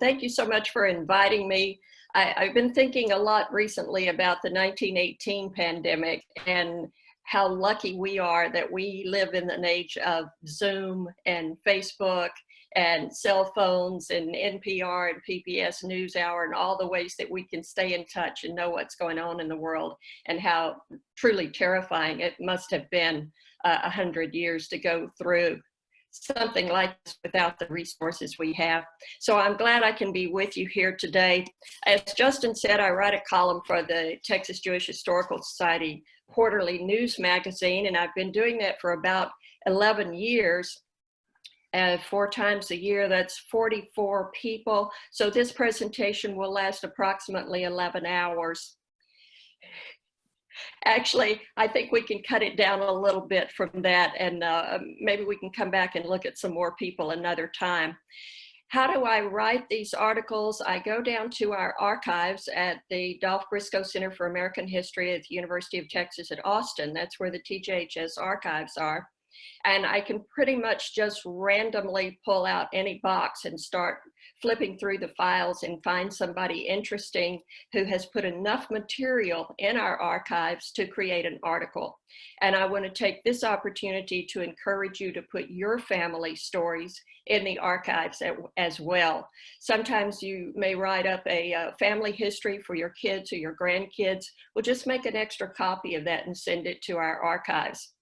Thank you so much for inviting me. I've been thinking a lot recently about the 1918 pandemic and how lucky we are that we live in an age of Zoom and Facebook and cell phones and NPR and PBS NewsHour and all the ways that we can stay in touch and know what's going on in the world, and how truly terrifying it must have been 100 years to go through something like this without the resources we have. So I'm glad I can be with you here today. As Justin said, I write a column for the Texas Jewish Historical Society quarterly news magazine, and I've been doing that for about 11 years. 4 times a year, that's 44 people. So this presentation will last approximately 11 hours. Actually, I think we can cut it down a little bit from that, and maybe we can come back and look at some more people another time. How do I write these articles? I go down to our archives at the Dolph Briscoe Center for American History at the University of Texas at Austin. That's where the TJHS archives are. And I can pretty much just randomly pull out any box and start flipping through the files and find somebody interesting who has put enough material in our archives to create an article. And I want to take this opportunity to encourage you to put your family stories in the archives as well. Sometimes you may write up a family history for your kids or your grandkids. We'll just make an extra copy of that and send it to our archives.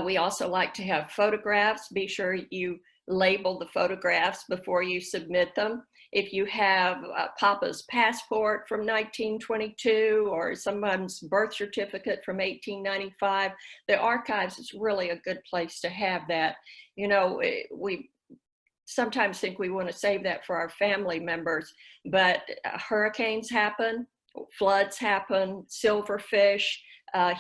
We also like to have photographs. Be sure you label the photographs before you submit them. If you have Papa's passport from 1922 or someone's birth certificate from 1895, the archives is really a good place to have that. You know, we sometimes think we want to save that for our family members, but hurricanes happen, floods happen, silverfish,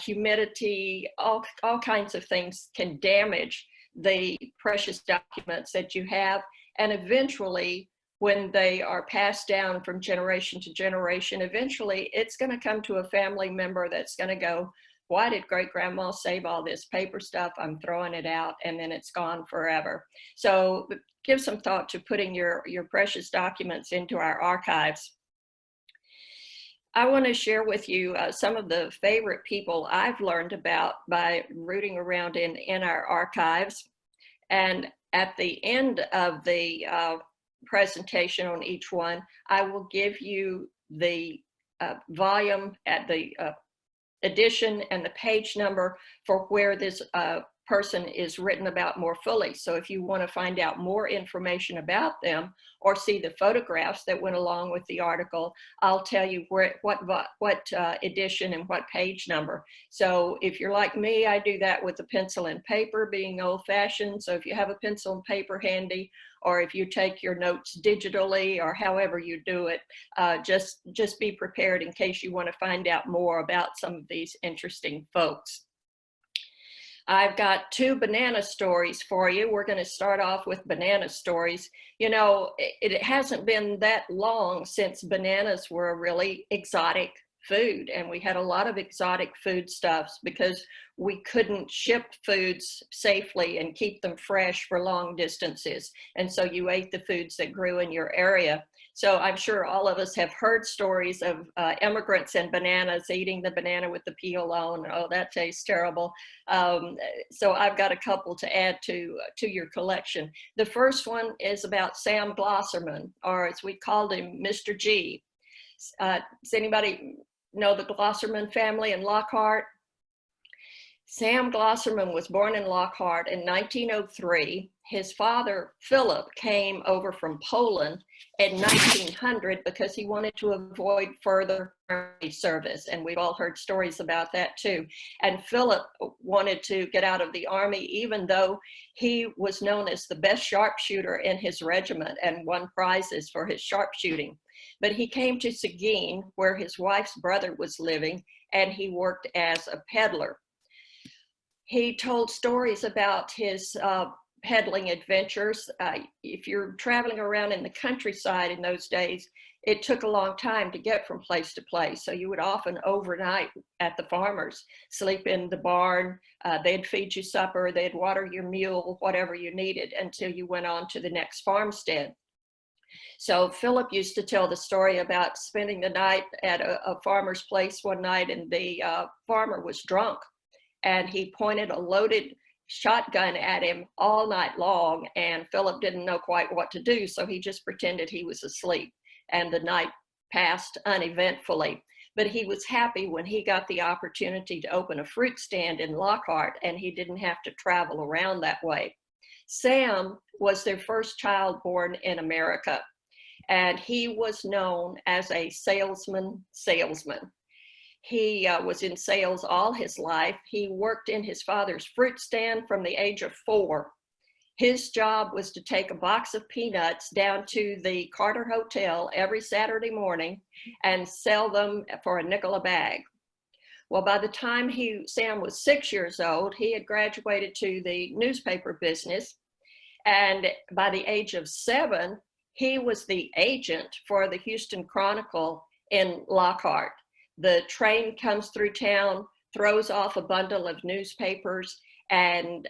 humidity, all kinds of things can damage the precious documents that you have. And eventually, when they are passed down from generation to generation, eventually it's going to come to a family member that's going to go, why did great grandma save all this paper stuff? I'm throwing it out, and then it's gone forever. So give some thought to putting your precious documents into our archives. I want to share with you some of the favorite people I've learned about by rooting around in our archives. And at the end of the presentation on each one, I will give you the volume at the edition and the page number for where this person is written about more fully. So if you want to find out more information about them or see the photographs that went along with the article, I'll tell you what edition and what page number. So if you're like me, I do that with a pencil and paper, being old-fashioned. So if you have a pencil and paper handy, or if you take your notes digitally, or however you do it, just be prepared in case you want to find out more about some of these interesting folks. I've got 2 banana stories for you. We're going to start off with banana stories. You know, it hasn't been that long since bananas were a really exotic food, and we had a lot of exotic foodstuffs because we couldn't ship foods safely and keep them fresh for long distances. And so you ate the foods that grew in your area. So I'm sure all of us have heard stories of immigrants and bananas, eating the banana with the peel on. Oh, that tastes terrible. So I've got a couple to add to your collection. The first one is about Sam Glosserman, or as we called him, Mr. G. Does anybody know the Glosserman family in Lockhart? Sam Glosserman was born in Lockhart in 1903. His father, Philip, came over from Poland in 1900 because he wanted to avoid further army service. And we've all heard stories about that too. And Philip wanted to get out of the army, even though he was known as the best sharpshooter in his regiment and won prizes for his sharpshooting. But he came to Seguin, where his wife's brother was living, and he worked as a peddler. He told stories about his peddling adventures. If you're traveling around in the countryside in those days, it took a long time to get from place to place. So you would often overnight at the farmers, sleep in the barn, they'd feed you supper, they'd water your mule, whatever you needed, until you went on to the next farmstead. So Philip used to tell the story about spending the night at a farmer's place one night, and the farmer was drunk, and he pointed a loaded shotgun at him all night long, and Philip didn't know quite what to do, so he just pretended he was asleep, and the night passed uneventfully. But he was happy when he got the opportunity to open a fruit stand in Lockhart, and he didn't have to travel around that way. Sam was their first child born in America, and he was known as a salesman. He was in sales all his life. He worked in his father's fruit stand from the age of 4. His job was to take a box of peanuts down to the Carter Hotel every Saturday morning and sell them for a nickel a bag. Well, by the time Sam was 6 years old, he had graduated to the newspaper business. And by the age of 7, he was the agent for the Houston Chronicle in Lockhart. The train comes through town, throws off a bundle of newspapers, and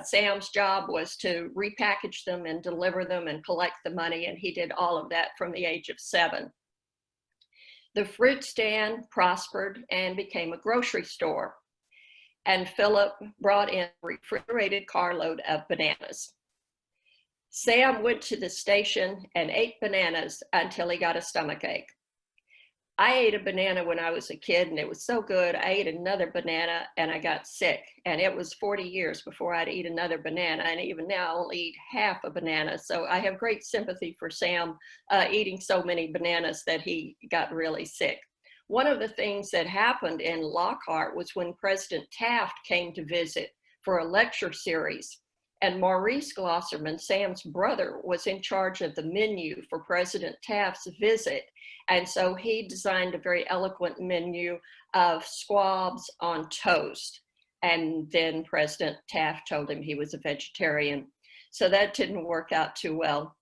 Sam's job was to repackage them and deliver them and collect the money, and he did all of that from the age of 7. The fruit stand prospered and became a grocery store, and Philip brought in a refrigerated carload of bananas. Sam went to the station and ate bananas until he got a stomachache. I ate a banana when I was a kid, and it was so good. I ate another banana and I got sick, and it was 40 years before I'd eat another banana, and even now I only eat half a banana. So I have great sympathy for Sam eating so many bananas that he got really sick. One of the things that happened in Lockhart was when President Taft came to visit for a lecture series, and Maurice Glosserman, Sam's brother, was in charge of the menu for President Taft's visit. And so he designed a very eloquent menu of squabs on toast. And then President Taft told him he was a vegetarian. So that didn't work out too well.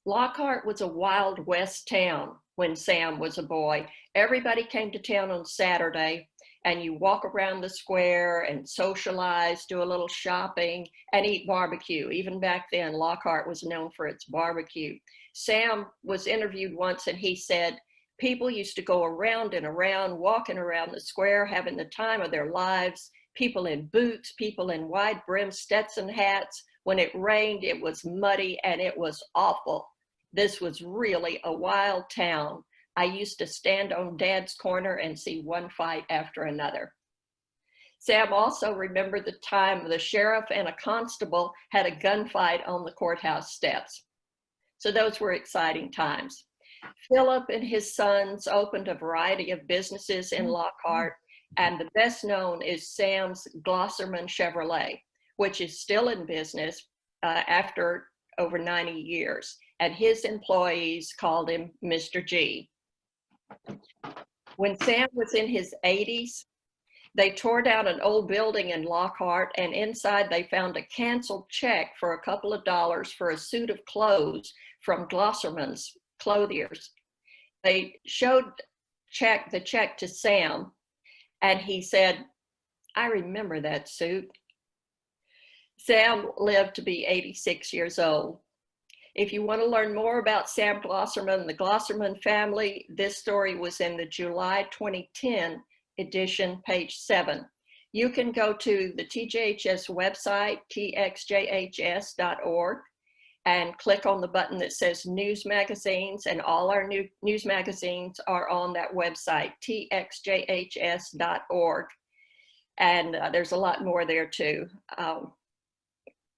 Lockhart was a Wild West town when Sam was a boy. Everybody came to town on Saturday, and you walk around the square and socialize, do a little shopping, and eat barbecue. Even back then, Lockhart was known for its barbecue. Sam was interviewed once, and he said, people used to go around and around, walking around the square, having the time of their lives, people in boots, people in wide-brimmed Stetson hats. When it rained, it was muddy, and it was awful. This was really a wild town. I used to stand on Dad's corner and see one fight after another. Sam also remembered the time the sheriff and a constable had a gunfight on the courthouse steps. So those were exciting times. Philip and his sons opened a variety of businesses in Lockhart, and the best known is Sam's Glosserman Chevrolet, which is still in business after over 90 years. And his employees called him Mr. G. When Sam was in his 80s, they tore down an old building in Lockhart, and inside they found a canceled check for a couple of dollars for a suit of clothes from Glosserman's clothiers. They showed the check to Sam, and he said, I remember that suit. Sam lived to be 86 years old. If you want to learn more about Sam Glosserman and the Glosserman family, this story was in the July 2010 edition, page 7. You can go to the TJHS website, txjhs.org, and click on the button that says News Magazines, and all our new news magazines are on that website, txjhs.org. And there's a lot more there too.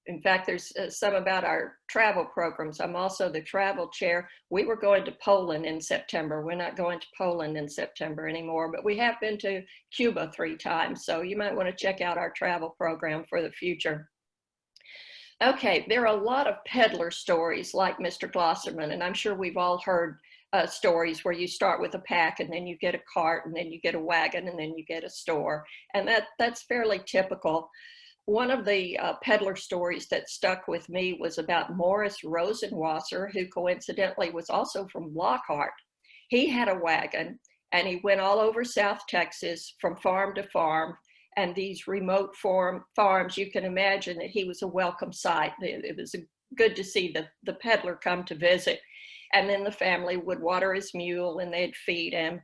In fact, there's some about our travel programs. I'm also the travel chair. We were going to Poland in September. We're not going to Poland in September anymore, but we have been to Cuba 3 times. So you might want to check out our travel program for the future. Okay, there are a lot of peddler stories like Mr. Glosserman, and I'm sure we've all heard stories where you start with a pack and then you get a cart and then you get a wagon and then you get a store. And that's fairly typical. One of the peddler stories that stuck with me was about Morris Rosenwasser, who coincidentally was also from Lockhart. He had a wagon, and he went all over South Texas from farm to farm, and these remote farms, you can imagine that he was a welcome sight. It was a good to see the peddler come to visit. And then the family would water his mule and they'd feed him.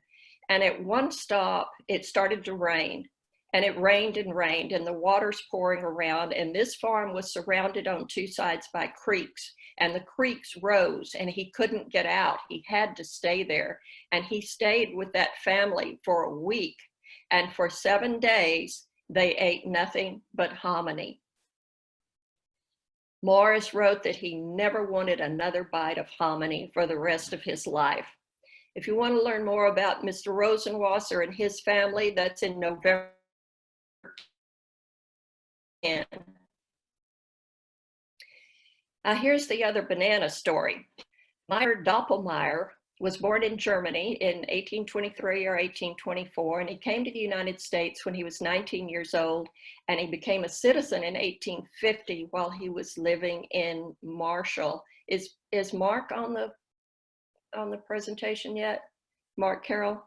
And at one stop, it started to rain. And it rained and rained, and the water's pouring around. And this farm was surrounded on two sides by creeks. And the creeks rose, and he couldn't get out. He had to stay there. And he stayed with that family for a week. And for 7 days, they ate nothing but hominy. Morris wrote that he never wanted another bite of hominy for the rest of his life. If you want to learn more about Mr. Rosenwasser and his family, that's in November 10. Now here's the other banana story. Meyer Doppelmayr was born in Germany in 1823 or 1824, and he came to the United States when he was 19 years old, and he became a citizen in 1850 while he was living in Marshall. Is Mark on the presentation yet? Mark Carroll?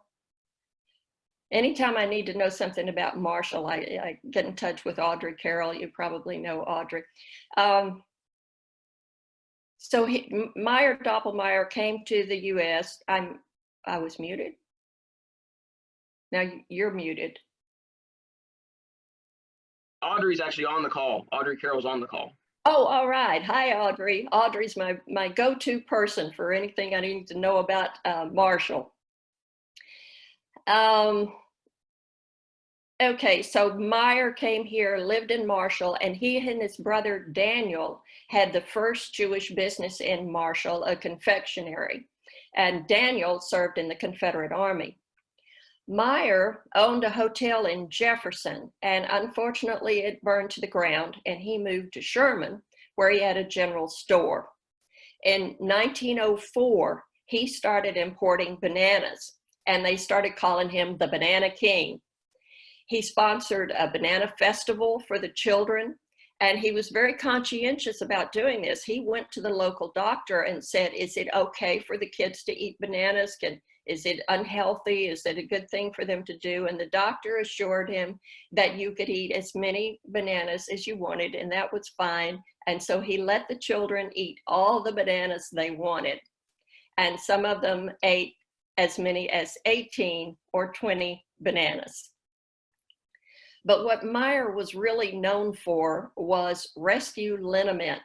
Anytime I need to know something about Marshall, I get in touch with Audrey Carroll. You probably know Audrey. So Meyer Doppelmayr came to the U.S. I was muted. Now you're muted. Audrey's actually on the call. Audrey Carroll's on the call. Oh, all right. Hi, Audrey. Audrey's my go-to person for anything I need to know about Marshall. Okay, so Meyer came here, lived in Marshall, and he and his brother Daniel had the first Jewish business in Marshall, a confectionery. And Daniel served in the Confederate Army. Meyer owned a hotel in Jefferson, and unfortunately it burned to the ground, and he moved to Sherman, where he had a general store. In 1904, he started importing bananas, and they started calling him the Banana King. He sponsored a banana festival for the children, and he was very conscientious about doing this. He went to the local doctor and said, is it okay for the kids to eat bananas? Is it unhealthy? Is it a good thing for them to do? And the doctor assured him that you could eat as many bananas as you wanted, and that was fine. And so he let the children eat all the bananas they wanted. And some of them ate as many as 18 or 20 bananas. But what Meyer was really known for was rescue liniment,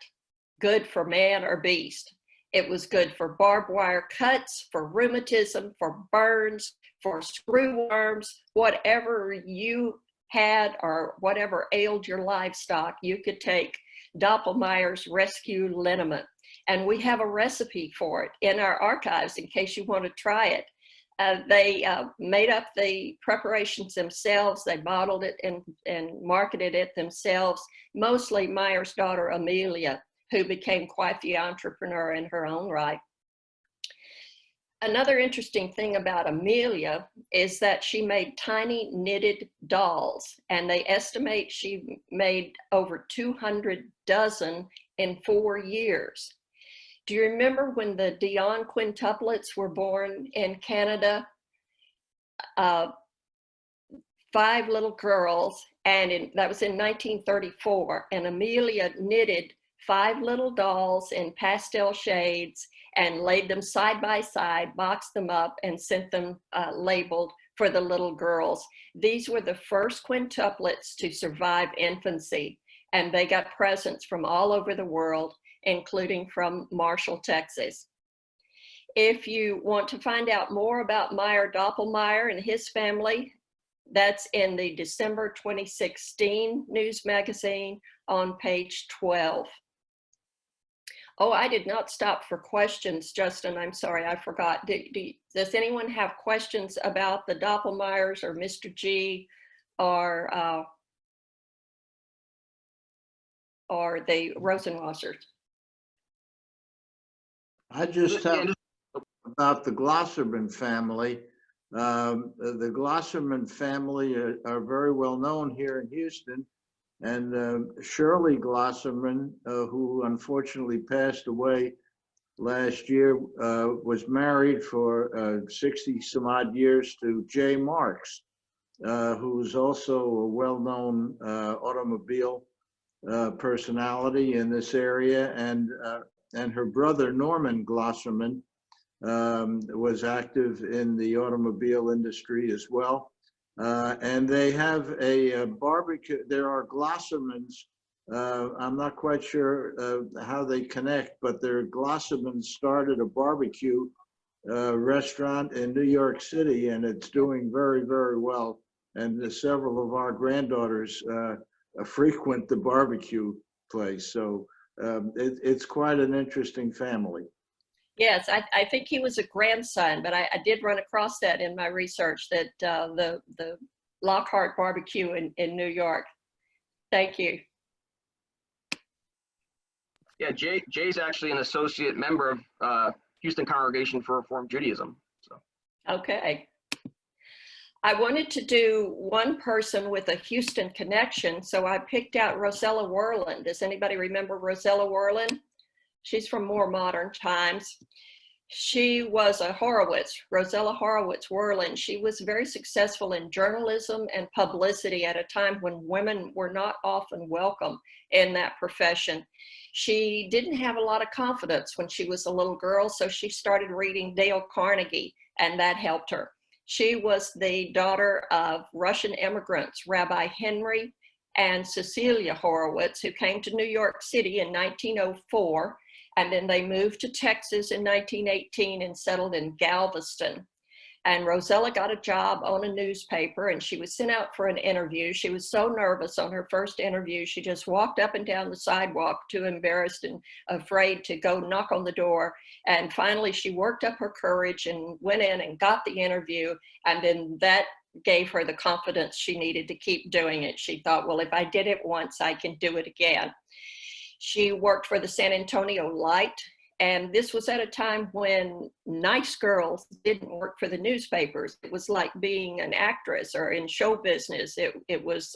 good for man or beast. It was good for barbed wire cuts, for rheumatism, for burns, for screwworms, whatever you had or whatever ailed your livestock, you could take Doppelmayer's rescue liniment. And we have a recipe for it in our archives in case you want to try it. They made up the preparations themselves. They bottled it and marketed it themselves, mostly Meyer's daughter, Amelia, who became quite the entrepreneur in her own right. Another interesting thing about Amelia is that she made tiny knitted dolls, and they estimate she made over 200 dozen in 4 years. Do you remember when the Dion quintuplets were born in Canada? 5 little girls, and that was in 1934, and Amelia knitted 5 little dolls in pastel shades and laid them side by side, boxed them up, and sent them labeled for the little girls. These were the first quintuplets to survive infancy, and they got presents from all over the world, including from Marshall, Texas. If you want to find out more about Meyer Doppelmayr and his family, that's in the December 2016 news magazine on page 12. Oh, I did not stop for questions, Justin. I'm sorry, I forgot. Does anyone have questions about the Doppelmayrs or Mr. G or the Rosenwassers? I just have about the Glosserman family. The Glosserman family are very well known here in Houston. And Shirley Glosserman, who unfortunately passed away last year, was married for 60 some odd years to Jay Marks, who's also a well-known automobile personality in this area, and her brother Norman Glosserman was active in the automobile industry as well. And they have a barbecue. There are Glossermans. I'm not quite sure how they connect, but their Glossermans started a barbecue restaurant in New York City, and it's doing very, very well. And several of our granddaughters frequent the barbecue place. So it's quite an interesting family. Yes, I think he was a grandson, but I did run across that in my research, that the Lockhart barbecue in New York. Thank you. Yeah, Jay's actually an associate member of Houston Congregation for Reform Judaism. So. Okay. I wanted to do one person with a Houston connection, so I picked out Rosella Whirlen. Does anybody remember Rosella Whirlen? She's from more modern times. She was a Horowitz, Rosella Horowitz Whirlen. She was very successful in journalism and publicity at a time when women were not often welcome in that profession. She didn't have a lot of confidence when she was a little girl, so she started reading Dale Carnegie, and that helped her. She was the daughter of Russian immigrants, Rabbi Henry and Cecilia Horowitz, who came to New York City in 1904. And then they moved to Texas in 1918 and settled in Galveston. And Rosella got a job on a newspaper, and she was sent out for an interview. She was so nervous on her first interview, she just walked up and down the sidewalk, too embarrassed and afraid to go knock on the door. And finally, she worked up her courage and went in and got the interview. And then that gave her the confidence she needed to keep doing it. She thought, well, if I did it once, I can do it again. She worked for the San Antonio Light, and this was at a time when nice girls didn't work for the newspapers. It was like being an actress or in show business. It was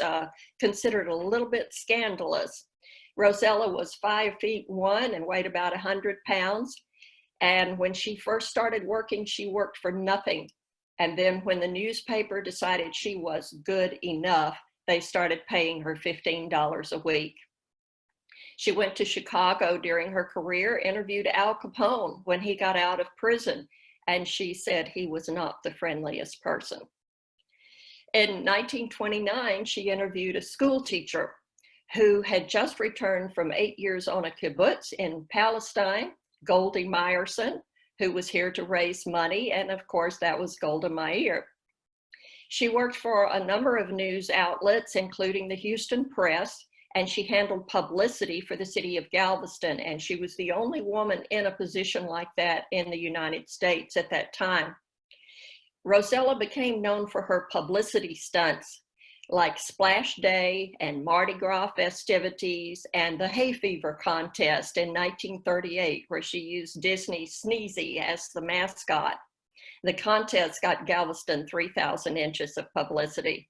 considered a little bit scandalous. Rosella was 5'1" and weighed about 100 pounds. And when she first started working, she worked for nothing. And then when the newspaper decided she was good enough, they started paying her $15 a week. She went to Chicago during her career, interviewed Al Capone when he got out of prison, and she said he was not the friendliest person. In 1929, she interviewed a school teacher who had just returned from 8 years on a kibbutz in Palestine, Goldie Meyerson, who was here to raise money, and of course that was Golda Meir. She worked for a number of news outlets, including the Houston Press, and she handled publicity for the city of Galveston, and she was the only woman in a position like that in the United States at that time. Rosella became known for her publicity stunts like Splash Day and Mardi Gras festivities and the Hay Fever contest in 1938, where she used Disney's Sneezy as the mascot. The contest got Galveston 3,000 inches of publicity.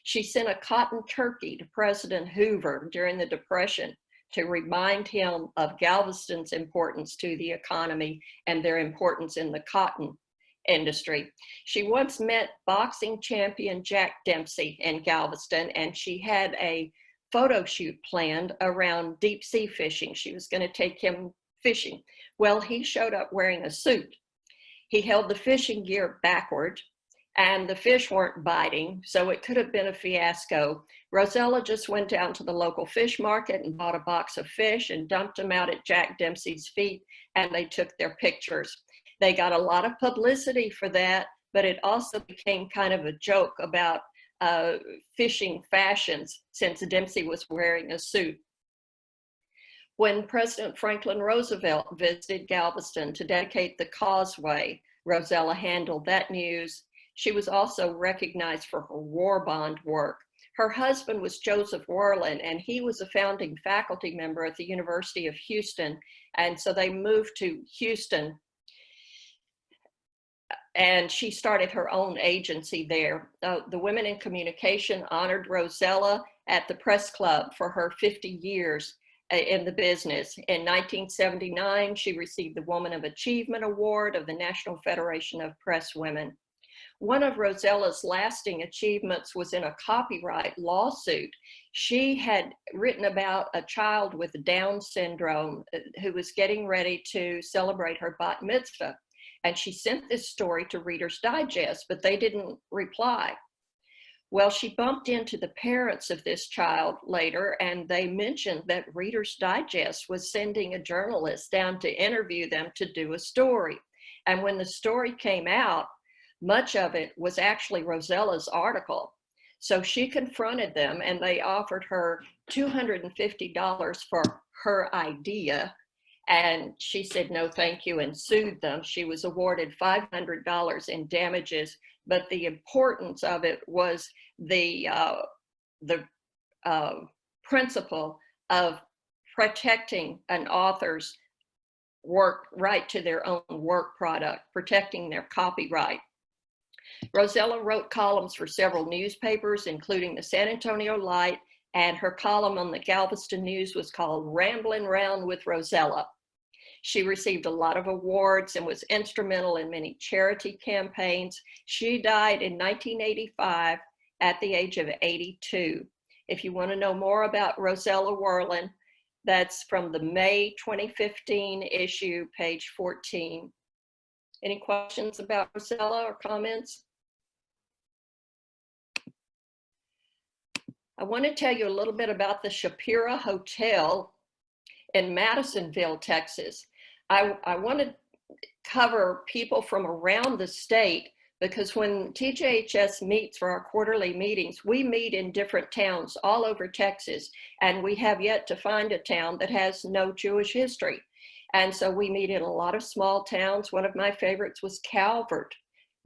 She sent a cotton turkey to President Hoover during the Depression to remind him of Galveston's importance to the economy and their importance in the cotton industry. She once met boxing champion Jack Dempsey in Galveston, and she had a photo shoot planned around deep sea fishing. She was going to take him fishing. Well, he showed up wearing a suit. He held the fishing gear backward, and the fish weren't biting, so it could have been a fiasco. Rosella just went down to the local fish market and bought a box of fish and dumped them out at Jack Dempsey's feet, and they took their pictures. They got a lot of publicity for that, but it also became kind of a joke about fishing fashions since Dempsey was wearing a suit. When President Franklin Roosevelt visited Galveston to dedicate the causeway, Rosella handled that news. She was also recognized for her war bond work. Her husband was Joseph Whirlen, and he was a founding faculty member at the University of Houston. And so they moved to Houston, and she started her own agency there. The Women in Communication honored Rosella at the Press Club for her 50 years in the business. In 1979, she received the Woman of Achievement Award of the National Federation of Press Women. one of Rosella's lasting achievements was in a copyright lawsuit. She had written about a child with Down syndrome who was getting ready to celebrate her bat mitzvah. And she sent this story to Reader's Digest, but they didn't reply. Well, she bumped into the parents of this child later, and they mentioned that Reader's Digest was sending a journalist down to interview them to do a story. And when the story came out, much of it was actually Rosella's article. So she confronted them, and they offered her $250 for her idea. And she said, no, thank you, and sued them. She was awarded $500 in damages, but the importance of it was the principle of protecting an author's work right to their own work product, protecting their copyright. Rosella wrote columns for several newspapers, including the San Antonio Light, and her column on the Galveston News was called Ramblin' Round with Rosella. She received a lot of awards and was instrumental in many charity campaigns. She died in 1985 at the age of 82. If you want to know more about Rosella Whirlen, that's from the May 2015 issue, page 14. Any questions about Rosella or comments? I want to tell you a little bit about the Shapira Hotel in Madisonville, Texas. I want to cover people from around the state, because when TJHS meets for our quarterly meetings, we meet in different towns all over Texas, and we have yet to find a town that has no Jewish history. And so we meet in a lot of small towns. One of my favorites was Calvert.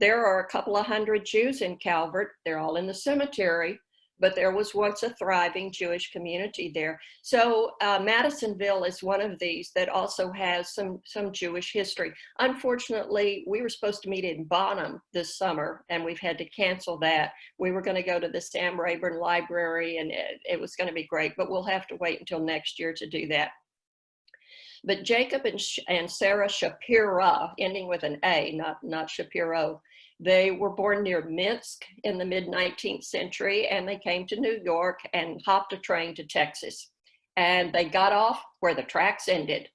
There are a couple of hundred Jews in Calvert. They're all in the cemetery, but there was once a thriving Jewish community there. So Madisonville is one of these that also has some Jewish history. Unfortunately, we were supposed to meet in Bonham this summer, and we've had to cancel that. We were going to go to the Sam Rayburn Library, and it was going to be great, but we'll have to wait until next year to do that. But Jacob and Sarah Shapira, ending with an A, not Shapiro, they were born near Minsk in the mid-19th century, and they came to New York and hopped a train to Texas. And they got off where the tracks ended,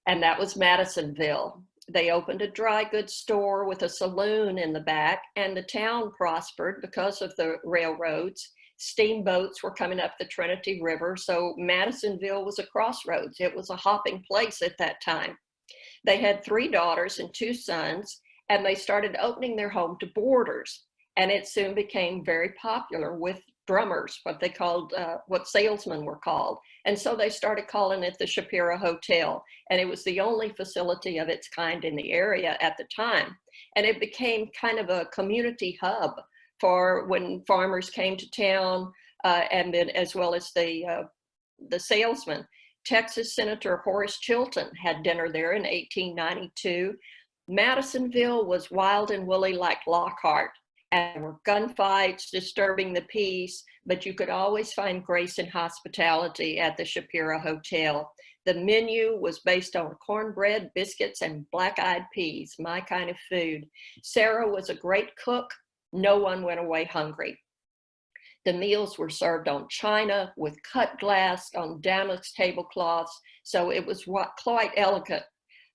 and that was Madisonville. They opened a dry goods store with a saloon in the back, and the town prospered because of the railroads. Steamboats were coming up the Trinity River, so Madisonville was a crossroads. It was a hopping place at that time. They had 3 daughters and 2 sons, and they started opening their home to boarders. And it soon became very popular with drummers, what they called, what salesmen were called. And so they started calling it the Shapira Hotel. And it was the only facility of its kind in the area at the time. And it became kind of a community hub for when farmers came to town, and then as well as the salesmen. Texas Senator Horace Chilton had dinner there in 1892. Madisonville was wild and woolly like Lockhart, and there were gunfights disturbing the peace, but you could always find grace and hospitality at the Shapira Hotel. The menu was based on cornbread, biscuits, and black-eyed peas, my kind of food. Sarah was a great cook. No one went away hungry. The meals were served on china with cut glass on damask tablecloths, so it was quite elegant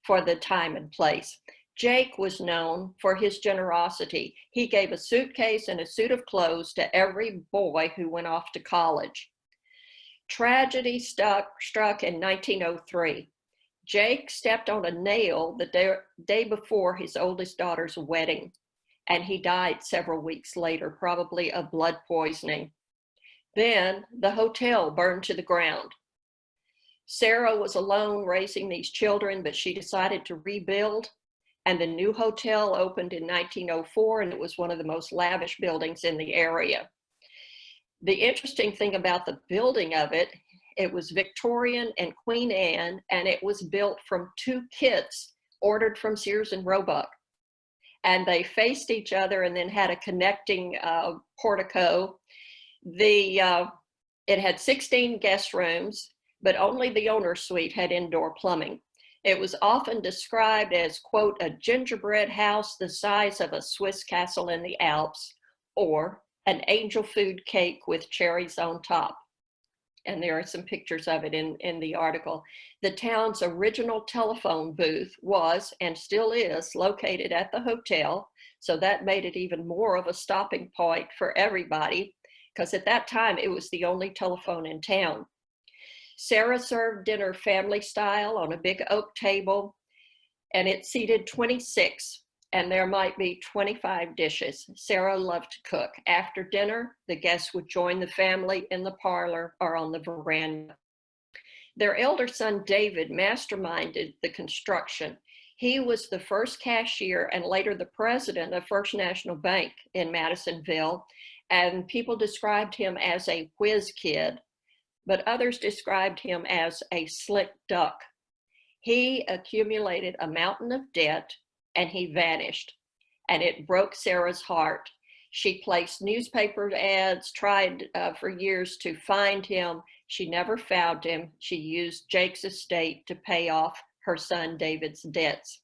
for the time and place. Jake was known for his generosity. He gave a suitcase and a suit of clothes to every boy who went off to college. Tragedy struck in 1903. Jake stepped on a nail the day before his oldest daughter's wedding, and he died several weeks later, probably of blood poisoning. Then the hotel burned to the ground. Sarah was alone raising these children, but she decided to rebuild, and the new hotel opened in 1904, and it was one of the most lavish buildings in the area. The interesting thing about the building of it, it was Victorian and Queen Anne, and it was built from 2 kits ordered from Sears and Roebuck. And they faced each other and then had a connecting portico. It had 16 guest rooms, but only the owner's suite had indoor plumbing. It was often described as, quote, a gingerbread house the size of a Swiss castle in the Alps, or an angel food cake with cherries on top. And there are some pictures of it in the article. The town's original telephone booth was, and still is, located at the hotel. So that made it even more of a stopping point for everybody, because at that time it was the only telephone in town. Sarah served dinner family style on a big oak table, and it seated 26, and there might be 25 dishes. Sarah loved to cook. After dinner, the guests would join the family in the parlor or on the veranda. Their elder son, David, masterminded the construction. He was the first cashier and later the president of First National Bank in Madisonville, and people described him as a whiz kid, but others described him as a slick duck. He accumulated a mountain of debt and he vanished, and it broke Sarah's heart. She placed newspaper ads, tried for years to find him. She never found him. She used Jake's estate to pay off her son David's debts.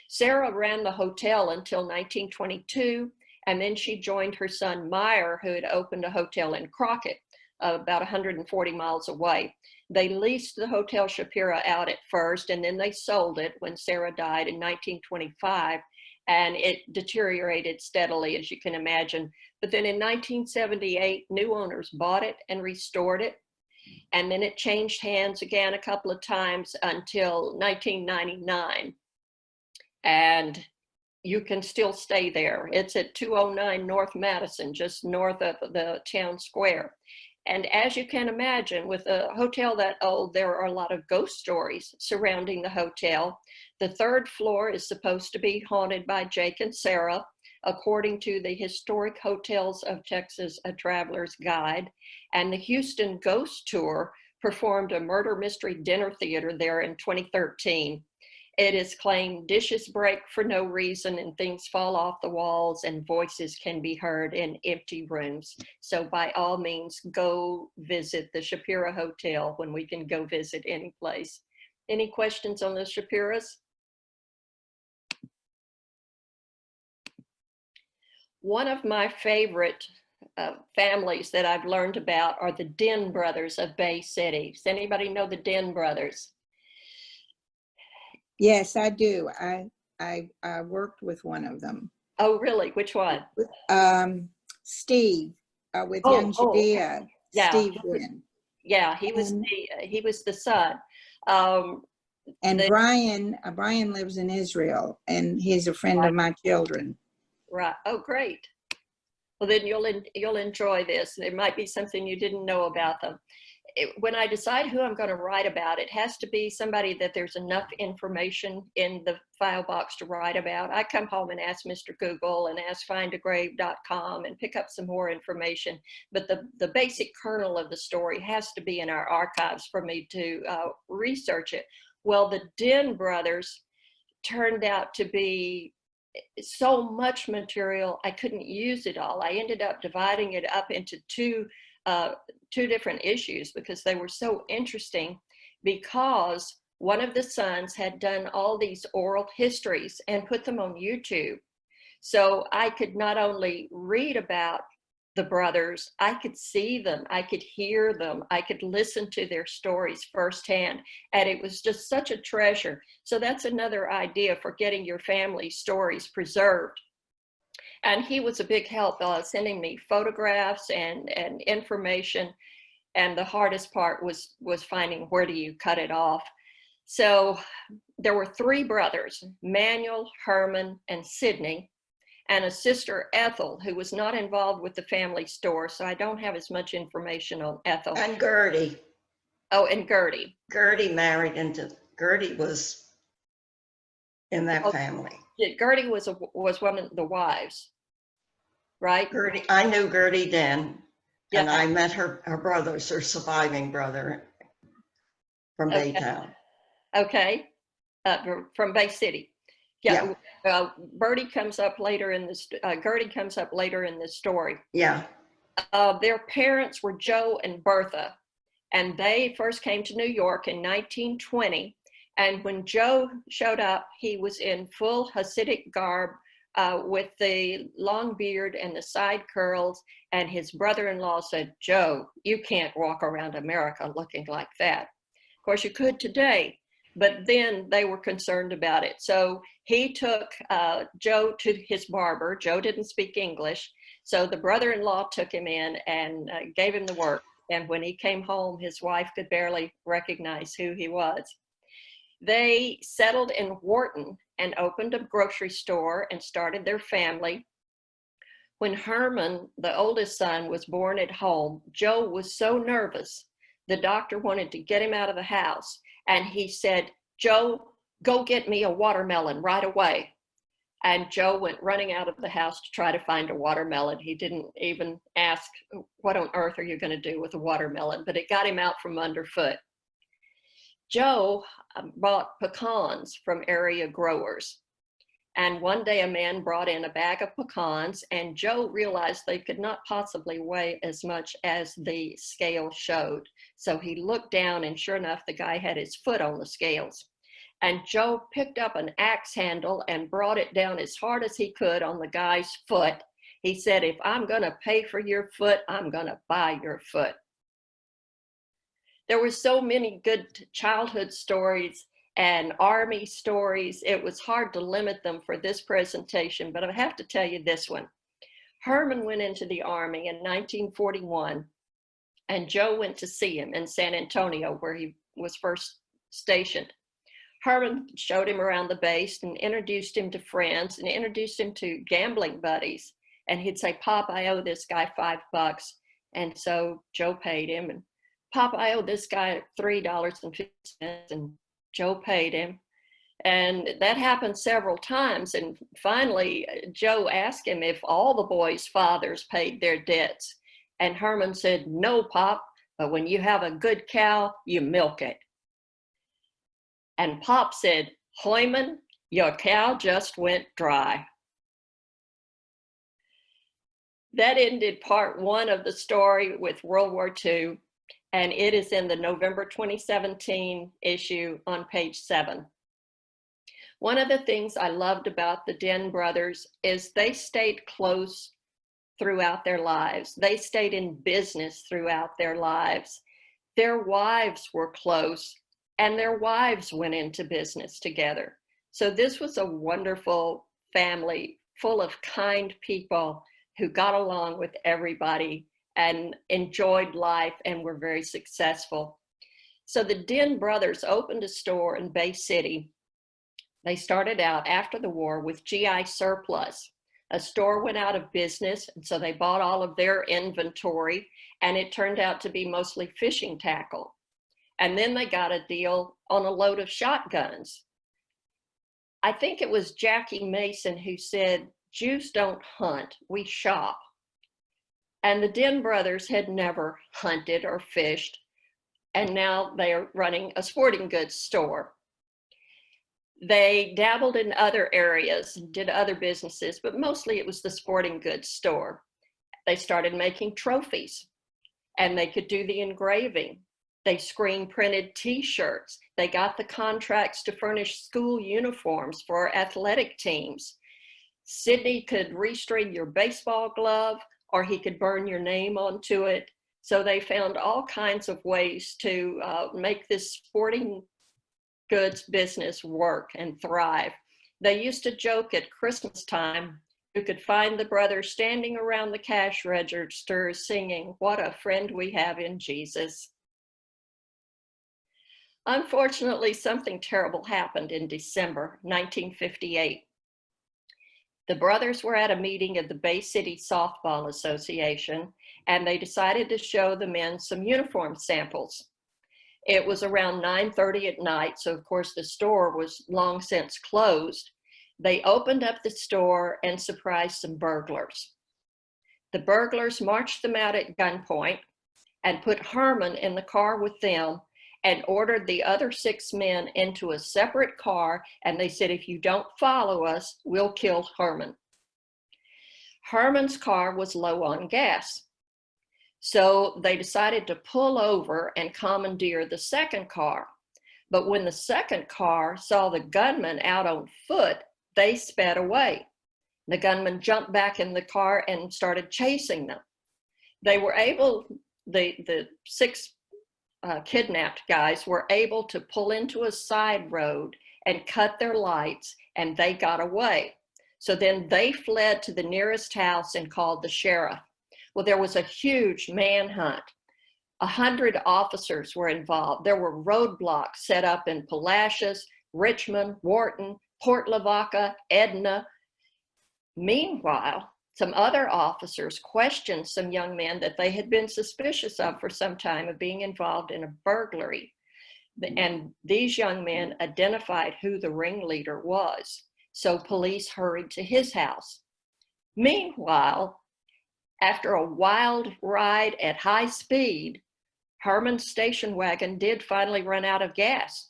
Sarah ran the hotel until 1922, and then she joined her son Meyer, who had opened a hotel in Crockett, about 140 miles away. They leased the Hotel Shapira out at first, and then they sold it when Sarah died in 1925, and it deteriorated steadily, as you can imagine. But then in 1978, new owners bought it and restored it, and then it changed hands again a couple of times until 1999. And you can still stay there. It's at 209 North Madison, just north of the town square. And as you can imagine, with a hotel that old, there are a lot of ghost stories surrounding the hotel. The third floor is supposed to be haunted by Jake and Sarah, according to the Historic Hotels of Texas, A Traveler's Guide. And the Houston Ghost Tour performed a murder mystery dinner theater there in 2013. It is claimed dishes break for no reason and things fall off the walls and voices can be heard in empty rooms. So by all means, go visit the Shapira Hotel when we can go visit any place. Any questions on the Shapiras? One of my favorite families that I've learned about are the Den brothers of Bay City. Does anybody know the Den brothers? Yes, I do. I worked with one of them. Oh, really? Which one? Steve, with Oh, Young Judea. yeah. Steve Wynn. Yeah, he was the son. And Brian lives in Israel, and he's a friend of my children. Right. Oh, great. Well, then you'll enjoy this. There might be something you didn't know about them. When I decide who I'm going to write about, it has to be somebody that there's enough information in the file box to write about. I come home and ask Mr. Google and ask findagrave.com and pick up some more information. But the basic kernel of the story has to be in our archives for me to research it. Well, the Den brothers turned out to be so much material, I couldn't use it all. I ended up dividing it up into two different issues because they were so interesting, because one of the sons had done all these oral histories and put them on YouTube. So I could not only read about the brothers, I could see them, I could hear them, I could listen to their stories firsthand, and it was just such a treasure. So that's another idea for getting your family stories preserved. And he was a big help, sending me photographs and information. And the hardest part was finding where do you cut it off. So there were three brothers, Manuel, Herman, and Sidney, and a sister, Ethel, who was not involved with the family store. So I don't have as much information on Ethel. And Gertie. Oh, and Gertie. Gertie Gertie was in that family. Gertie was one of the wives, right? Gertie, I knew Gertie then, Yeah. and I met her brother's, her surviving brother from Baytown. Okay, from Bay City. Yeah. Gertie comes up later in this. Gertie comes up later in this story. Yeah. Their parents were Joe and Bertha, and they first came to New York in 1920. And when Joe showed up, he was in full Hasidic garb with the long beard and the side curls. And his brother-in-law said, "Joe, you can't walk around America looking like that." Of course, you could today, but then they were concerned about it. So he took Joe to his barber. Joe didn't speak English. So the brother-in-law took him in and gave him the work. And when he came home, his wife could barely recognize who he was. They settled in Wharton and opened a grocery store and started their family. When Herman, the oldest son, was born at home, Joe was so nervous, the doctor wanted to get him out of the house. And he said, "Joe, go get me a watermelon right away." And Joe went running out of the house to try to find a watermelon. He didn't even ask, "What on earth are you going to do with a watermelon?" But it got him out from underfoot. Joe bought pecans from area growers. And one day a man brought in a bag of pecans, and Joe realized they could not possibly weigh as much as the scale showed. So he looked down, and sure enough, the guy had his foot on the scales. And Joe picked up an axe handle and brought it down as hard as he could on the guy's foot. He said, "If I'm going to pay for your foot, I'm going to buy your foot." There were so many good childhood stories and Army stories. It was hard to limit them for this presentation, but I have to tell you this one. Herman went into the Army in 1941, and Joe went to see him in San Antonio, where he was first stationed. Herman showed him around the base and introduced him to friends and introduced him to gambling buddies. And he'd say, "Pop, I owe this guy $5. And so Joe paid him. And "Pop, I owe this guy $3.50. And Joe paid him. And that happened several times. And finally, Joe asked him if all the boys' fathers paid their debts. And Herman said, "No, Pop, but when you have a good cow, you milk it." And Pop said, "Hoyman, your cow just went dry." That ended part one of the story with World War II, and it is in the November 2017 issue on page 7. One of the things I loved about the Den brothers is they stayed close throughout their lives. They stayed in business throughout their lives. Their wives were close, and their wives went into business together. So this was a wonderful family full of kind people who got along with everybody and enjoyed life and were very successful. So the Den brothers opened a store in Bay City. They started out after the war with GI surplus. A store went out of business, and so they bought all of their inventory, and it turned out to be mostly fishing tackle. And then they got a deal on a load of shotguns. I think it was Jackie Mason who said, "Jews don't hunt, we shop." And the Den brothers had never hunted or fished, and now they are running a sporting goods store. They dabbled in other areas, did other businesses, but mostly it was the sporting goods store. They started making trophies, and they could do the engraving. They screen printed T-shirts. They got the contracts to furnish school uniforms for athletic teams. Sidney could restring your baseball glove, or he could burn your name onto it. So they found all kinds of ways to make this sporting goods business work and thrive. They used to joke at Christmas time, you could find the brothers standing around the cash registers singing, "What a friend we have in Jesus." Unfortunately, something terrible happened in December 1958. The brothers were at a meeting of the Bay City Softball Association, and they decided to show the men some uniform samples. It was around 9:30 at night, so of course the store was long since closed. They opened up the store and surprised some burglars. The burglars marched them out at gunpoint and put Herman in the car with them and ordered the other 6 men into a separate car. And they said, "If you don't follow us, we'll kill Herman." Herman's car was low on gas. So they decided to pull over and commandeer the second car. But when the second car saw the gunman out on foot, they sped away. The gunman jumped back in the car and started chasing them. They were able, the six kidnapped guys were able to pull into a side road and cut their lights, and they got away. So then they fled to the nearest house and called the sheriff. Well, there was a huge manhunt. 100 officers were involved. There were roadblocks set up in Palacios, Richmond, Wharton, Port Lavaca, Edna. Meanwhile, some other officers questioned some young men that they had been suspicious of for some time of being involved in a burglary. And these young men identified who the ringleader was. So police hurried to his house. Meanwhile, after a wild ride at high speed, Herman's station wagon did finally run out of gas.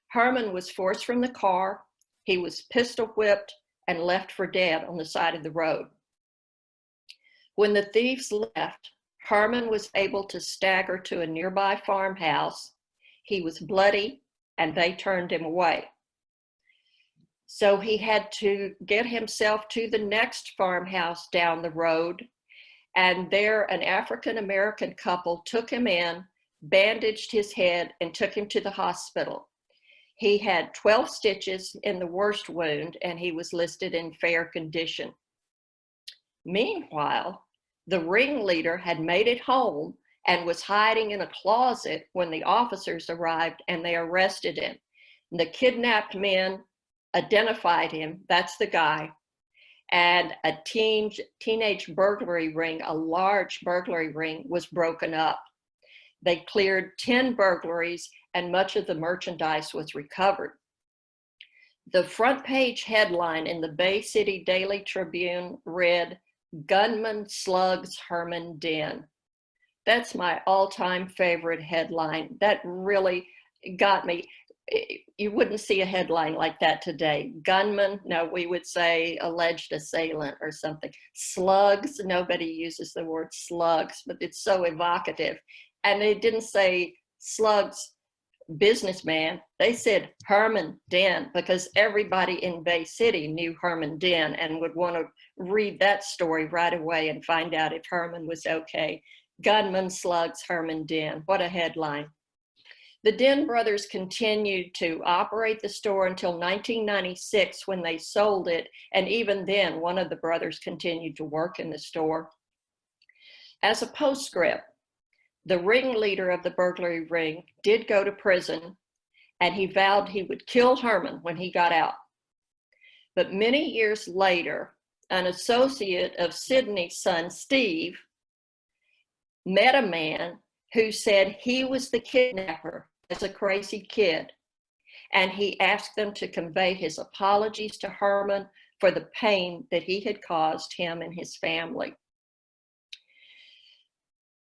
Herman was forced from the car. He was pistol whipped and left for dead on the side of the road. When the thieves left, Herman was able to stagger to a nearby farmhouse. He was bloody, and they turned him away. So he had to get himself to the next farmhouse down the road, and there an African-American couple took him in, bandaged his head, and took him to the hospital. He had 12 stitches in the worst wound, and he was listed in fair condition. Meanwhile, the ringleader had made it home and was hiding in a closet when the officers arrived and they arrested him. The kidnapped men identified him, that's the guy, and a teenage burglary ring, a large burglary ring, was broken up. They cleared 10 burglaries and much of the merchandise was recovered. The front page headline in the Bay City Daily Tribune read, "Gunman Slugs Herman Den." That's my all-time favorite headline. That really got me. You wouldn't see a headline like that today. Gunman, no, we would say alleged assailant or something. Slugs, nobody uses the word slugs, but it's so evocative. And they didn't say slugs businessman, they said Herman Den, because everybody in Bay City knew Herman Den and would want to read that story right away and find out if Herman was okay. Gunman slugs Herman Den. What a headline. The Den brothers continued to operate the store until 1996 when they sold it, and even then one of the brothers continued to work in the store. As a postscript, the ringleader of the burglary ring did go to prison, and he vowed he would kill Herman when he got out. But many years later, an associate of Sidney's son, Steve, met a man who said he was the kidnapper as a crazy kid, and he asked them to convey his apologies to Herman for the pain that he had caused him and his family.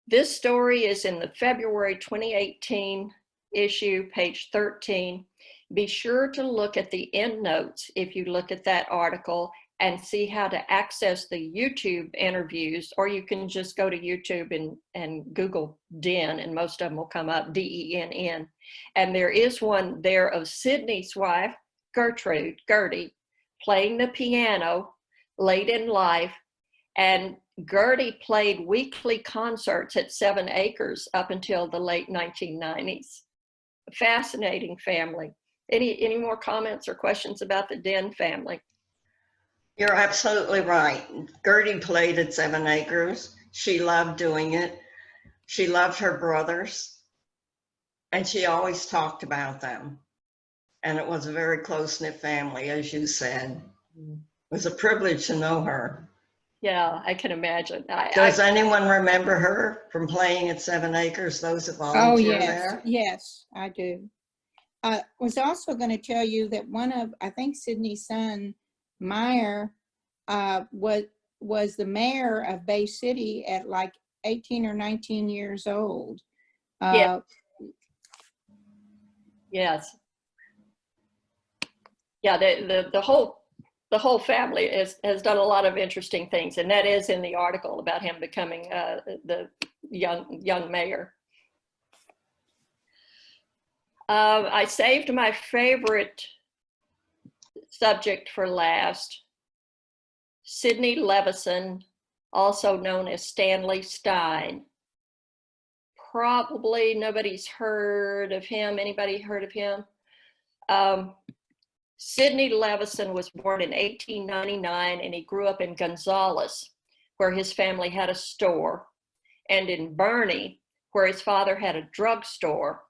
This story is in the February 2018 issue, page 13. Be sure to look at the endnotes if you look at that article and see how to access the YouTube interviews, or you can just go to YouTube and Google Den, and most of them will come up, D-E-N-N. And there is one there of Sidney's wife, Gertie, playing the piano late in life. And Gertie played weekly concerts at 7 Acres up until the late 1990s. A fascinating family. Any more comments or questions about the Den family? You're absolutely right. Gertie played at 7 Acres. She loved doing it. She loved her brothers, and she always talked about them. And it was a very close-knit family, as you said. It was a privilege to know her. Yeah, I can imagine. Does anyone remember her from playing at 7 Acres, those that volunteer there? Yes, I do. Was also going to tell you that one of, I think Sidney's son, Meyer, was the mayor of Bay City at like 18 or 19 years old. Yes. Yes. Yeah, the whole family has done a lot of interesting things, and that is in the article about him becoming the young mayor. I saved my favorite subject for last. Sidney Levinson, also known as Stanley Stein. Probably nobody's heard of him. Anybody heard of him? Sidney Levinson was born in 1899, and he grew up in Gonzales, where his family had a store, and in Bernie, where his father had a drugstore.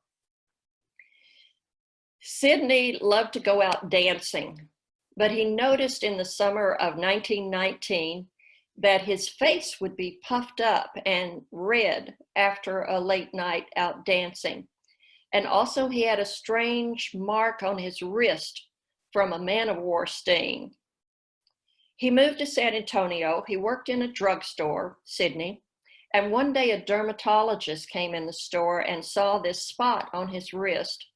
Sidney loved to go out dancing, but he noticed in the summer of 1919 that his face would be puffed up and red after a late night out dancing. And also he had a strange mark on his wrist from a man-of-war sting. He moved to San Antonio. He worked in a drugstore, Sidney, and one day a dermatologist came in the store and saw this spot on his wrist,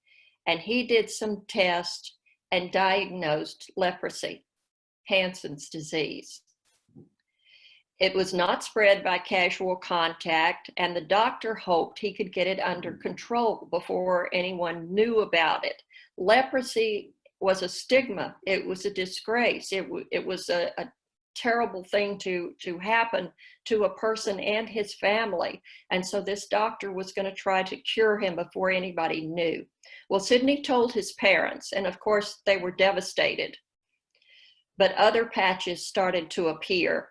and he did some tests and diagnosed leprosy, Hansen's disease. It was not spread by casual contact, and the doctor hoped he could get it under control before anyone knew about it. Leprosy was a stigma. It was a disgrace. It was a terrible thing to happen to a person and his family. And so this doctor was going to try to cure him before anybody knew. Well, Sidney told his parents, and of course they were devastated. But other patches started to appear.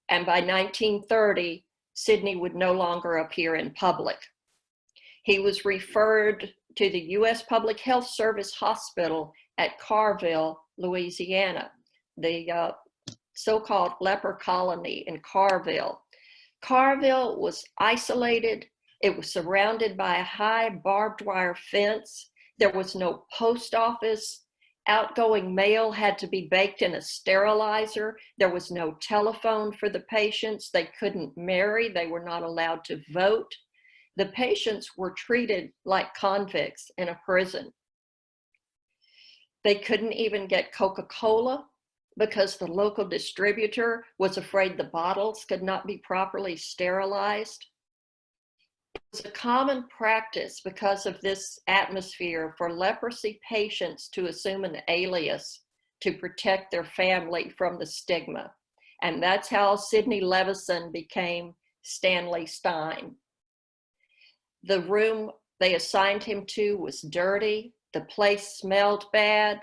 And by 1930, Sidney would no longer appear in public. He was referred to the U.S. Public Health Service Hospital at Carville, Louisiana, the so-called leper colony in Carville. Carville was isolated. It was surrounded by a high barbed wire fence. There was no post office. Outgoing mail had to be baked in a sterilizer. There was no telephone for the patients. They couldn't marry. They were not allowed to vote. The patients were treated like convicts in a prison. They couldn't even get Coca-Cola because the local distributor was afraid the bottles could not be properly sterilized. It was a common practice because of this atmosphere for leprosy patients to assume an alias to protect their family from the stigma. And that's how Sidney Levinson became Stanley Stein. The room they assigned him to was dirty. The place smelled bad.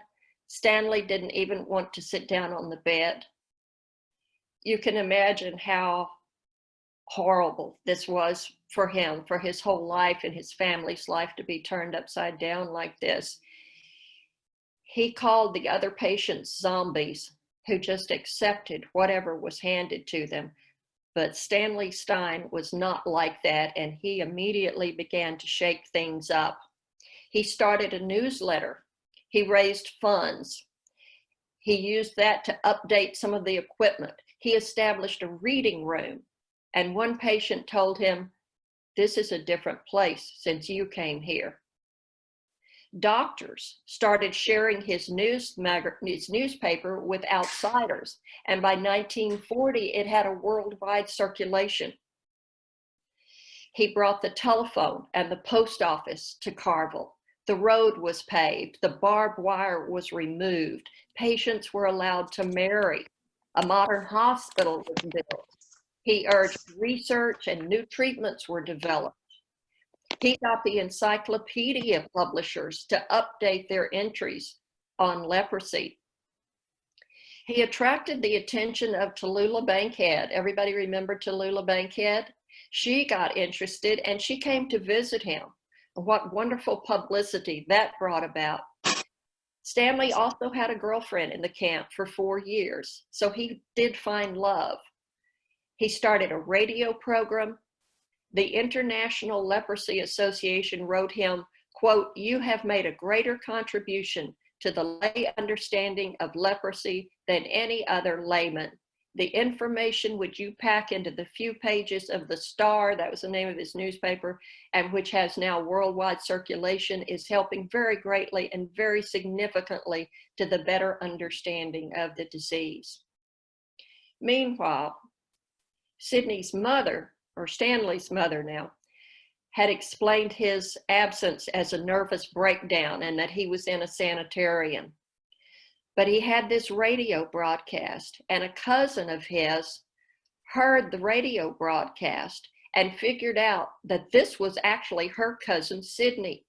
Stanley didn't even want to sit down on the bed. You can imagine how horrible this was for him, for his whole life and his family's life to be turned upside down like this. He called the other patients zombies who just accepted whatever was handed to them. But Stanley Stein was not like that, and he immediately began to shake things up. He started a newsletter. He raised funds. He used that to update some of the equipment. He established a reading room. And one patient told him, "This is a different place since you came here." Doctors started sharing his newspaper with outsiders. And by 1940, it had a worldwide circulation. He brought the telephone and the post office to Carville. The road was paved. The barbed wire was removed. Patients were allowed to marry. A modern hospital was built. He urged research and new treatments were developed. He got the encyclopedia publishers to update their entries on leprosy. He attracted the attention of Tallulah Bankhead. Everybody remember Tallulah Bankhead? She got interested and she came to visit him. What wonderful publicity that brought about. Stanley also had a girlfriend in the camp for 4 years, so he did find love. He started a radio program. The International Leprosy Association wrote him, quote, "You have made a greater contribution to the lay understanding of leprosy than any other layman. The information which you pack into the few pages of the Star," that was the name of his newspaper, "and which has now worldwide circulation is helping very greatly and very significantly to the better understanding of the disease." Meanwhile, Sidney's mother, or Stanley's mother now, had explained his absence as a nervous breakdown and that he was in a sanitarium. But he had this radio broadcast, and a cousin of his heard the radio broadcast and figured out that this was actually her cousin, Sidney.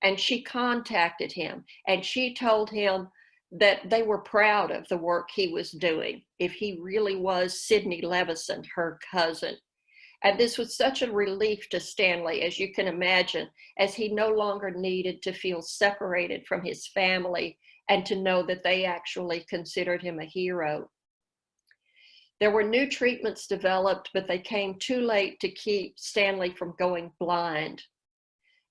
And she contacted him, and she told him that they were proud of the work he was doing, if he really was Sidney Levinson, her cousin. And this was such a relief to Stanley, as you can imagine, as he no longer needed to feel separated from his family and to know that they actually considered him a hero. There were new treatments developed, but they came too late to keep Stanley from going blind.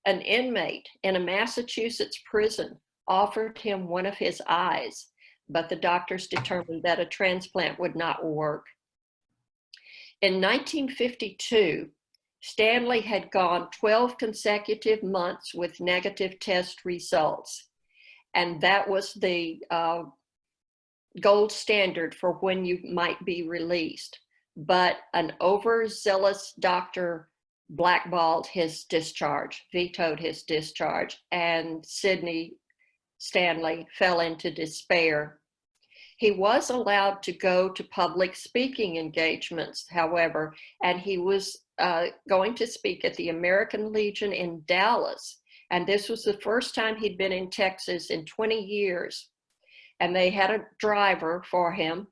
An inmate in a Massachusetts prison offered him one of his eyes, but the doctors determined that a transplant would not work. In 1952, Stanley had gone 12 consecutive months with negative test results, and that was the gold standard for when you might be released. But an overzealous doctor blackballed his discharge, vetoed his discharge, and Stanley fell into despair. He was allowed to go to public speaking engagements, however, and he was going to speak at the American Legion in Dallas. And this was the first time he'd been in Texas in 20 years. And they had a driver for him.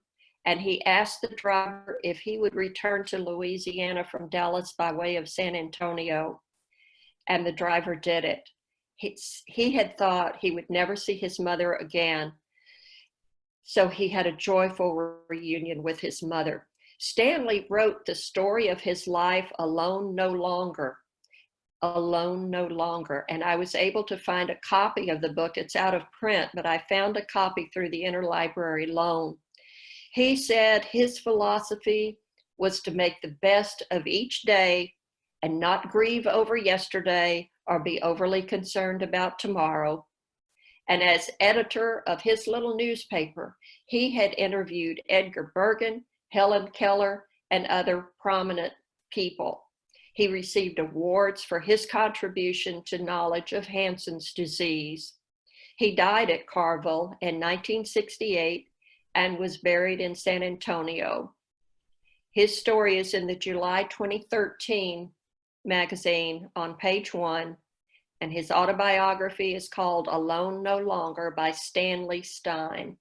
And he asked the driver if he would return to Louisiana from Dallas by way of San Antonio. And the driver did it. He had thought he would never see his mother again. So he had a joyful reunion with his mother. Stanley wrote the story of his life, Alone No Longer. Alone No Longer. And I was able to find a copy of the book. It's out of print, but I found a copy through the interlibrary loan. He said his philosophy was to make the best of each day and not grieve over yesterday or be overly concerned about tomorrow. And as editor of his little newspaper, he had interviewed Edgar Bergen, Helen Keller, and other prominent people. He received awards for his contribution to knowledge of Hansen's disease. He died at Carville in 1968 and was buried in San Antonio. His story is in the July 2013 magazine on page 1. And his autobiography is called Alone No Longer by Stanley Stein.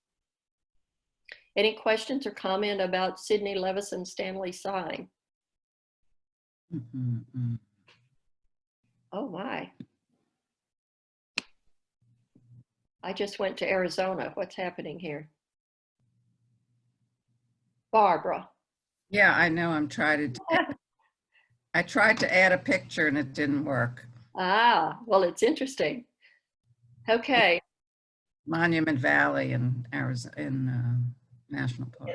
Any questions or comment about Sidney Levinson, Stanley Stein? Oh my. I just went to Arizona. What's happening here? Barbara. Yeah, I know. I tried to add a picture and it didn't work. Ah, well, it's interesting. Okay. Monument Valley in Arizona, in National Park.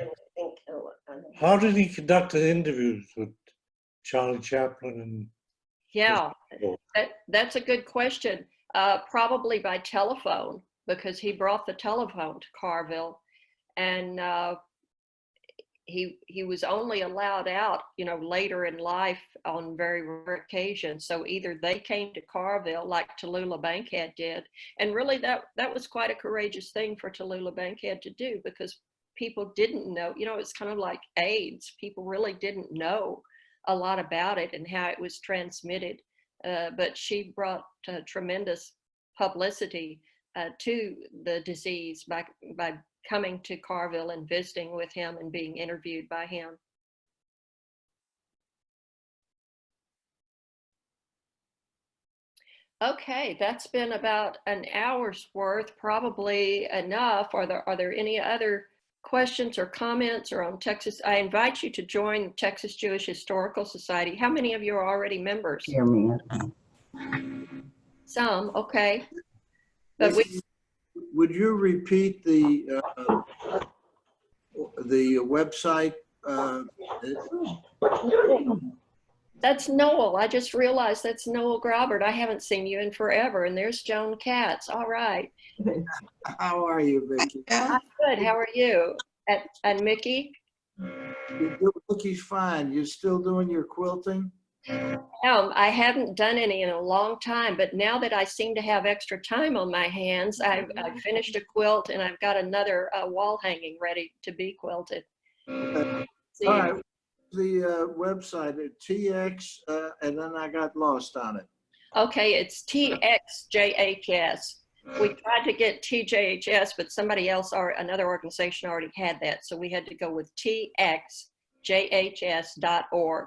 How did he conduct the interviews with Charlie Chaplin and? Yeah, that's a good question. Probably by telephone, because he brought the telephone to Carville, and he was only allowed out, later in life on very rare occasions. So either they came to Carville like Tallulah Bankhead did, and really that was quite a courageous thing for Tallulah Bankhead to do, because people didn't know, it's kind of like AIDS. People really didn't know a lot about it and how it was transmitted. But she brought tremendous publicity to the disease by coming to Carville and visiting with him and being interviewed by him. Okay, that's been about an hour's worth, probably enough. Are there any other questions or comments or on Texas? I invite you to join the Texas Jewish Historical Society. How many of you are already members? Some, okay. But would you repeat the website? That's Noel. I just realized that's Noel Grobert. I haven't seen you in forever. And there's Joan Katz. All right. How are you, Vickie? I'm good. How are you? And Mickey? Vickie's fine. You're still doing your quilting? I haven't done any in a long time, but now that I seem to have extra time on my hands, I've finished a quilt and I've got another wall hanging ready to be quilted. All See, right, the website at TX, and then I got lost on it. okay, it's TXJHS. We tried to get TJHS, but somebody else or another organization already had that, so we had to go with TXJHS.org.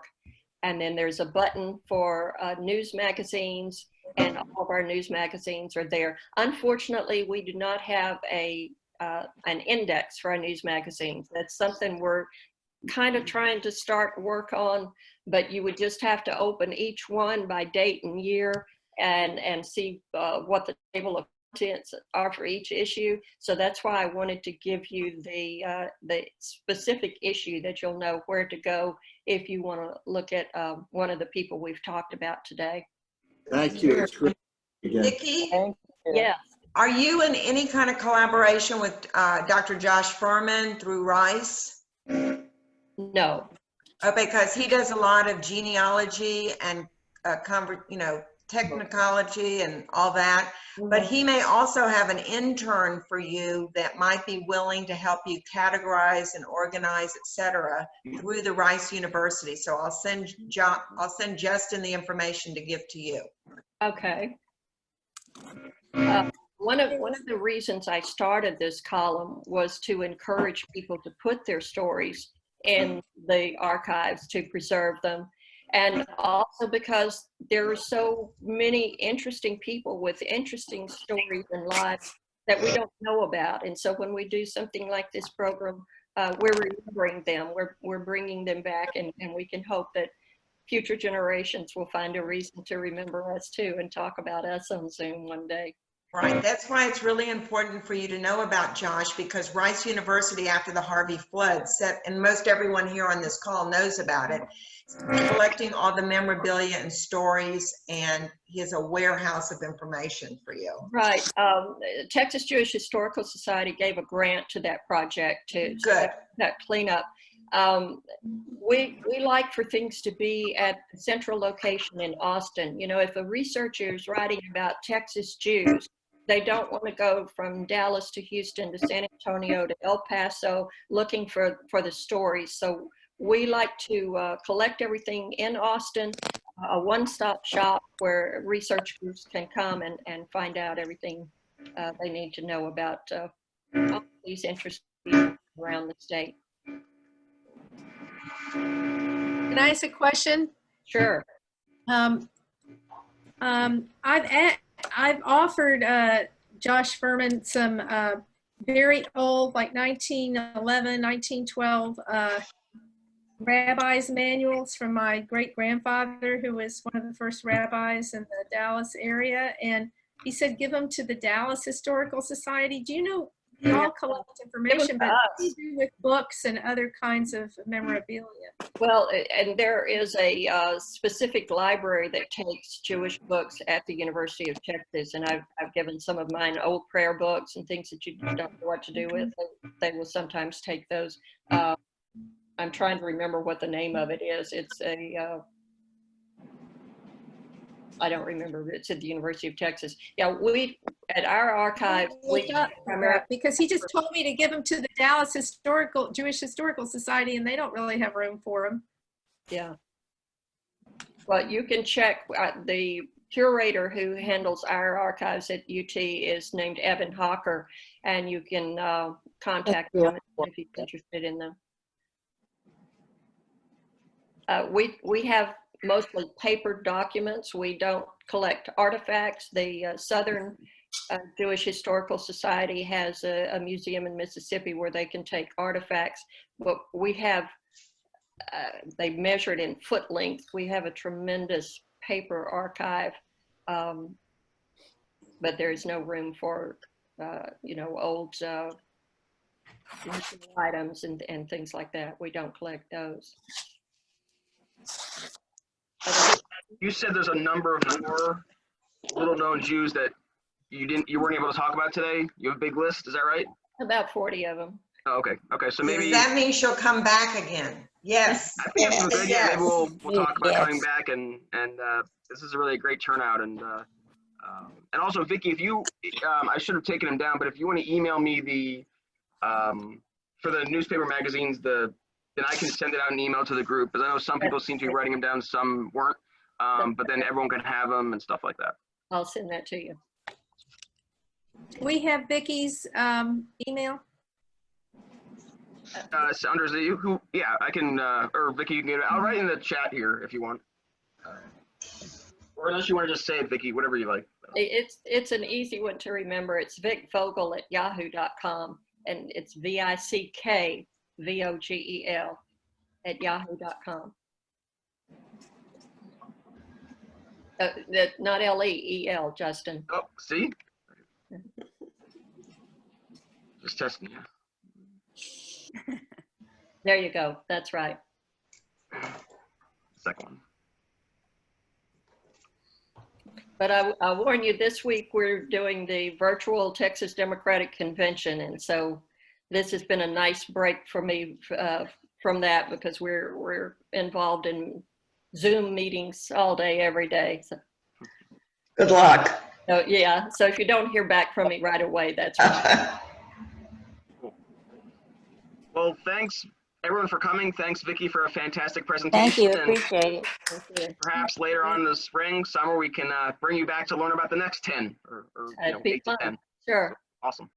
And then there's a button for news magazines, and all of our news magazines are there. Unfortunately, we do not have an index for our news magazines. That's something we're kind of trying to start work on, but you would just have to open each one by date and year and see what the table of contents are for each issue. So that's why I wanted to give you the specific issue that you'll know where to go if you want to look at one of the people we've talked about today. Thank you. It's great. Again. Vickie, Yeah. are you in any kind of collaboration with Dr. Josh Furman through Rice? No. Because he does a lot of genealogy and technicology and all that, but he may also have an intern for you that might be willing to help you categorize and organize, etc., through the Rice University. So I'll send Justin the information to give to you. Okay. One of the reasons I started this column was to encourage people to put their stories in the archives to preserve them. And also because there are so many interesting people with interesting stories and lives that we don't know about. And so when we do something like this program, we're remembering them, we're bringing them back, and we can hope that future generations will find a reason to remember us too and talk about us on Zoom one day. Right. That's why it's really important for you to know about Josh, because Rice University, after the Harvey flood, and most everyone here on this call knows about it, collecting all the memorabilia and stories, and he has a warehouse of information for you. Right. Texas Jewish Historical Society gave a grant to that project to that cleanup. We like for things to be at a central location in Austin. You know, if a researcher is writing about Texas Jews, they don't want to go from Dallas to Houston to San Antonio to El Paso looking for the stories. So we like to collect everything in Austin, a one-stop shop where research groups can come and find out everything they need to know about all these interesting people around the state. Can I ask a question? Sure. I've offered Josh Furman some very old, like 1911, 1912 rabbis' manuals from my great-grandfather, who was one of the first rabbis in the Dallas area. And he said, give them to the Dallas Historical Society. Do you know, we all collect information, but what do you do with books and other kinds of memorabilia? Well, and there is a specific library that takes Jewish books at the University of Texas, and I've given some of mine old prayer books and things that you don't know what to do with. They will sometimes take those. I'm trying to remember what the name of it is. It's I don't remember. It's at the University of Texas. Yeah, we at our archive. Because he just told me to give them to the Dallas Jewish Historical Society, and they don't really have room for them. Yeah. Well, you can check. The curator who handles our archives at UT is named Evan Hawker, and you can contact him if he's interested in them. We have mostly paper documents. We don't collect artifacts. The Southern Jewish Historical Society has a museum in Mississippi where they can take artifacts, but we have, they measured in foot length. We have a tremendous paper archive, but there is no room for, old items and things like that. We don't collect those. You said there's a number of more little-known Jews that you weren't able to talk about today. You have a big list, is that right? About 40 of them. Oh, okay. Okay. So Does maybe that mean she'll come back again? Yes. I think it's a good idea. Maybe Yes. we'll talk about coming Yes. back, and this is a really great turnout. And also, Vickie, if you I should have taken them down, but if you want to email me the for the newspaper magazines, then I can send it out an email to the group, because I know some people seem to be writing them down, some weren't. But then everyone can have them and stuff like that. I'll send that to you. We have Vickie's email. Saunders, who? Yeah, I can. Or Vickie, you can get it. I'll write in the chat here if you want. Or unless you want to just say it, Vickie, whatever you like. It's an easy one to remember. It's Vogel at yahoo.com, and it's VICK VOGEL at yahoo.com. Not LEEL, Justin. Oh, see? Just testing you. There you go. That's right. Second one. But I warn you, this week we're doing the virtual Texas Democratic Convention, and so this has been a nice break for me from that, because we're involved in Zoom meetings all day, every day. So, Good luck. yeah. So if you don't hear back from me right away, that's right. Well, thanks everyone for coming. Thanks, Vickie, for a fantastic presentation. Thank you, And appreciate it. Thank you. perhaps later on in the spring, summer, we can bring you back to learn about the next 10 or That'd be 8 to fun. 10. Sure. Awesome.